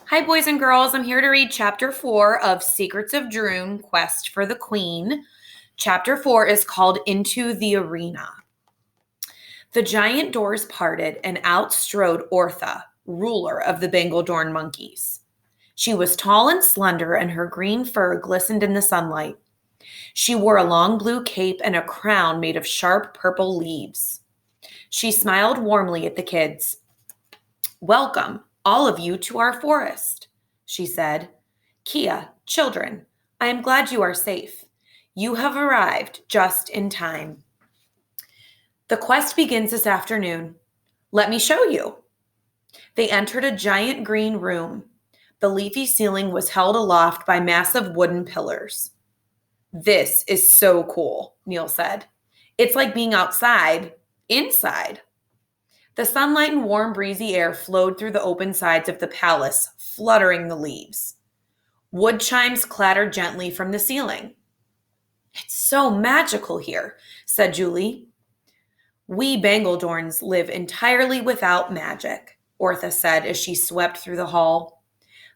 Hi, boys and girls. I'm here to read Chapter 4 of Secrets of Droon, Quest for the Queen. Chapter 4 is called Into the Arena. The giant doors parted, and out strode Ortha, ruler of the Bangledorn monkeys. She was tall and slender, and her green fur glistened in the sunlight. She wore a long blue cape and a crown made of sharp purple leaves. She smiled warmly at the kids. "Welcome, all of you, to our forest," she said. "Kia, children, I am glad you are safe. You have arrived just in time. The quest begins this afternoon. Let me show you." They entered a giant green room. The leafy ceiling was held aloft by massive wooden pillars. "This is so cool," Neil said. "It's like being outside, inside." The sunlight and warm, breezy air flowed through the open sides of the palace, fluttering the leaves. Wood chimes clattered gently from the ceiling. "It's so magical here," said Julie. "We Bangledorns live entirely without magic," Ortha said as she swept through the hall.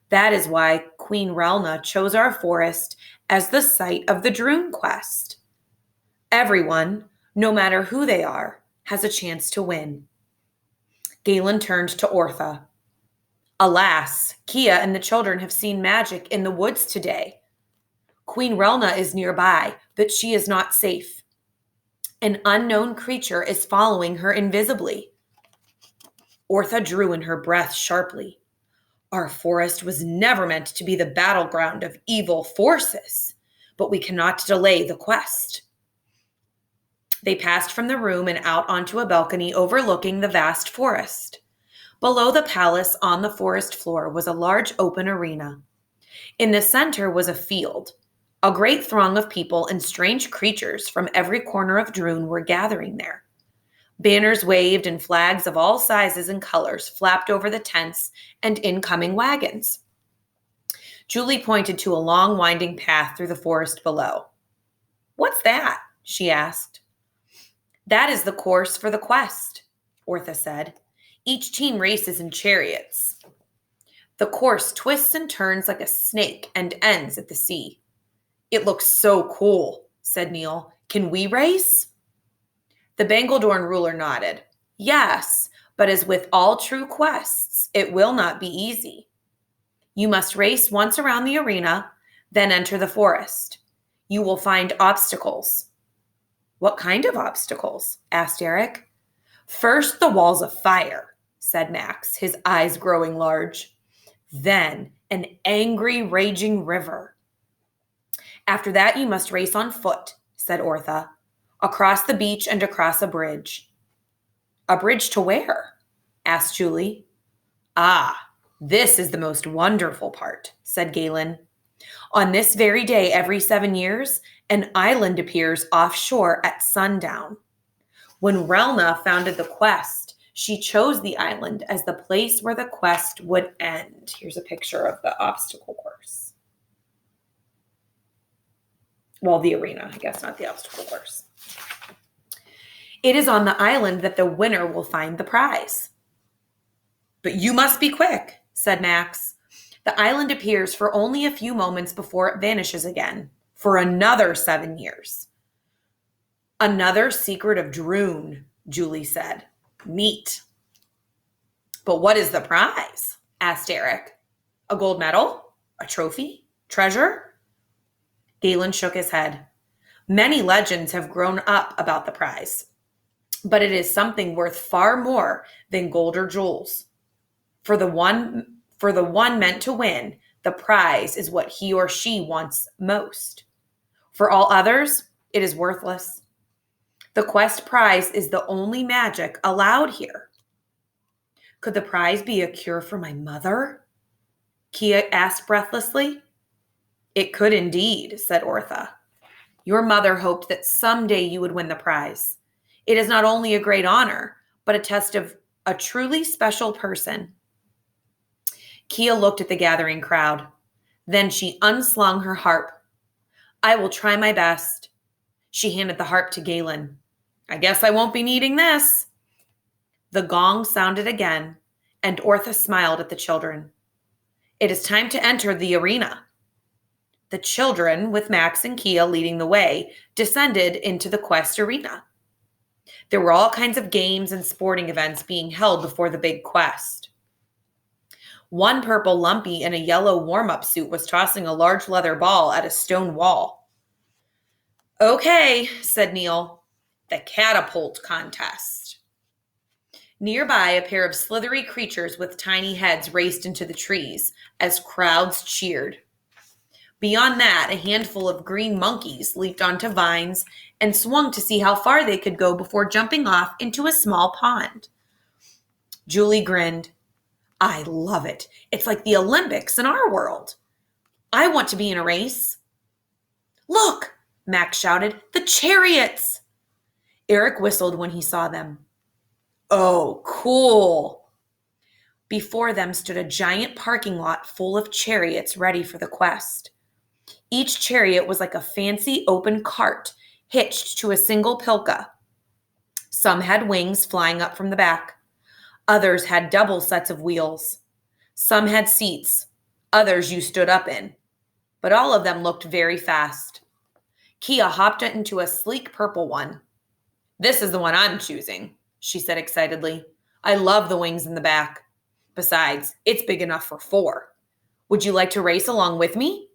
"That is why Queen Relna chose our forest as the site of the Droon quest. Everyone, no matter who they are, has a chance to win." Galen turned to Ortha. "Alas, Kia and the children have seen magic in the woods today. Queen Relna is nearby, but she is not safe. An unknown creature is following her invisibly." Ortha drew in her breath sharply. "Our forest was never meant to be the battleground of evil forces, but we cannot delay the quest." They passed from the room and out onto a balcony overlooking the vast forest. Below the palace, on the forest floor, was a large open arena. In the center was a field. A great throng of people and strange creatures from every corner of Droon were gathering there. Banners waved and flags of all sizes and colors flapped over the tents and incoming wagons. Julie pointed to a long, winding path through the forest below. "What's that?" she asked. "That is the course for the quest," Ortha said. "Each team races in chariots. The course twists and turns like a snake and ends at the sea." "It looks so cool," said Neil. "Can we race?" The Bangledorn ruler nodded. "Yes, but as with all true quests, it will not be easy. You must race once around the arena, then enter the forest. You will find obstacles." "What kind of obstacles?" asked Eric. "First, the walls of fire," said Max, his eyes growing large. "Then, an angry, raging river. After that, you must race on foot," said Ortha, "across the beach and across a bridge." "A bridge to where?" asked Julie. "Ah, this is the most wonderful part," said Galen. "On this very day, every 7 years, an island appears offshore at sundown. When Relna founded the quest, she chose the island as the place where the quest would end." Here's a picture of the obstacle course. Well, the arena, I guess, not the obstacle course. "It is on the island that the winner will find the prize." "But you must be quick," said Max. "The island appears for only a few moments before it vanishes again, for another 7 years." "Another secret of Droon," Julie said. "Neat." "But what is the prize?" asked Eric. "A gold medal? A trophy? Treasure?" Galen shook his head. "Many legends have grown up about the prize, but it is something worth far more than gold or jewels. For the one meant to win, the prize is what he or she wants most. For all others, it is worthless. The quest prize is the only magic allowed here." "Could the prize be a cure for my mother?" Kia asked breathlessly. "It could indeed," said Ortha. "Your mother hoped that someday you would win the prize. It is not only a great honor, but a test of a truly special person." Kia looked at the gathering crowd. Then she unslung her harp. "I will try my best." She handed the harp to Galen. "I guess I won't be needing this." The gong sounded again, and Ortha smiled at the children. It is time to enter the arena. The children, with Max and Kia leading the way, descended into the quest arena. There were all kinds of games and sporting events being held before the big quest. One purple lumpy in a yellow warm-up suit was tossing a large leather ball at a stone wall. "Okay," said Neil, "the catapult contest." Nearby, a pair of slithery creatures with tiny heads raced into the trees as crowds cheered. Beyond that, a handful of green monkeys leaped onto vines and swung to see how far they could go before jumping off into a small pond. Julie grinned. "I love it. It's like the Olympics in our world. I want to be in a race." "Look," Max shouted, "the chariots!" Eric whistled when he saw them. "Oh, cool." Before them stood a giant parking lot full of chariots ready for the quest. Each chariot was like a fancy open cart hitched to a single pilka. Some had wings flying up from the back. Others had double sets of wheels. Some had seats. Others you stood up in. But all of them looked very fast. Kia hopped into a sleek purple one. "This is the one I'm choosing," she said excitedly. "I love the wings in the back. Besides, it's big enough for 4. Would you like to race along with me?"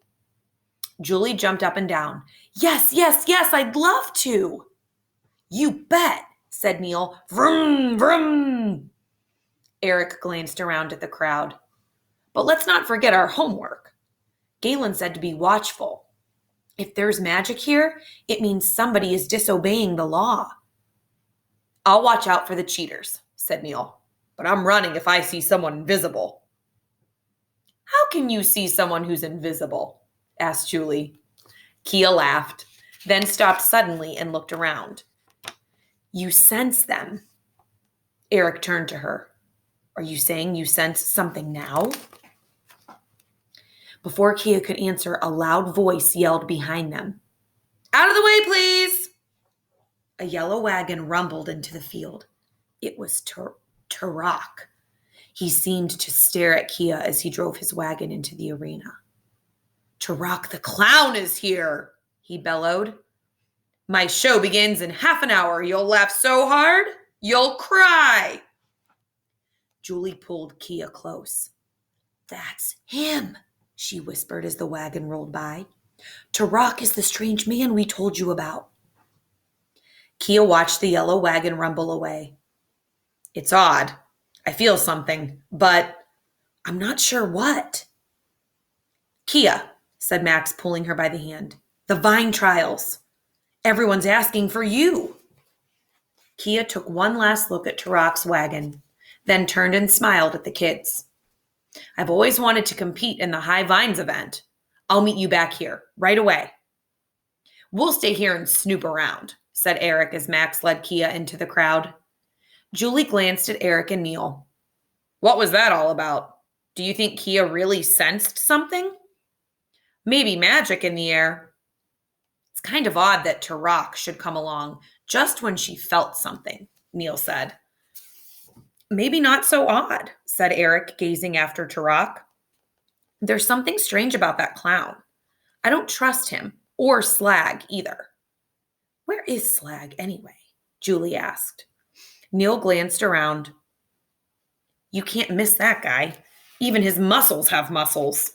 Julie jumped up and down. "Yes, yes, yes, I'd love to." "You bet," said Neil. "Vroom, vroom." Eric glanced around at the crowd. "But let's not forget our homework." Galen said to be watchful. If there's magic here, it means somebody is disobeying the law. "I'll watch out for the cheaters," said Neil. "But I'm running if I see someone invisible." "How can you see someone who's invisible?" asked Julie. Kia laughed, then stopped suddenly and looked around. "You sense them." Eric turned to her. "Are you saying you sense something now?" Before Kia could answer, a loud voice yelled behind them. "Out of the way, please!" A yellow wagon rumbled into the field. It was Tarak. He seemed to stare at Kia as he drove his wagon into the arena. "Tarak the clown is here," he bellowed. "My show begins in half an hour. You'll laugh so hard, you'll cry." Julie pulled Kia close. "That's him," she whispered as the wagon rolled by. "Tarak is the strange man we told you about." Kia watched the yellow wagon rumble away. "It's odd. I feel something, but I'm not sure what." "Kia," said Max, pulling her by the hand. "The Vine Trials. Everyone's asking for you." Kia took one last look at Tarak's wagon, then turned and smiled at the kids. "I've always wanted to compete in the High Vines event. I'll meet you back here right away." "We'll stay here and snoop around," said Eric as Max led Kia into the crowd. Julie glanced at Eric and Neil. "What was that all about? Do you think Kia really sensed something?" "Maybe magic in the air." "It's kind of odd that Tarak should come along just when she felt something," Neil said. "Maybe not so odd," said Eric, gazing after Tarak. "There's something strange about that clown. I don't trust him or Slag either." "Where is Slag anyway?" Julie asked. Neil glanced around. "You can't miss that guy. Even his muscles have muscles."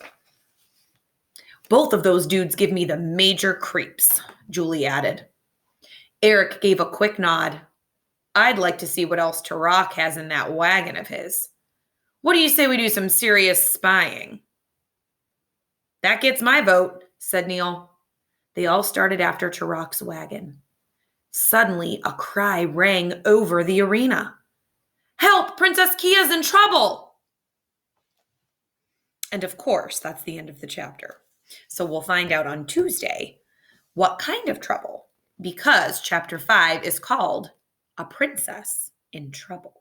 "Both of those dudes give me the major creeps," Julie added. Eric gave a quick nod. "I'd like to see what else Tarak has in that wagon of his. What do you say we do some serious spying?" "That gets my vote," said Neil. They all started after Tarak's wagon. Suddenly, a cry rang over the arena. "Help! Princess Kia's in trouble!" And of course, that's the end of the chapter. So we'll find out on Tuesday what kind of trouble, because chapter 5 is called A Princess in Trouble.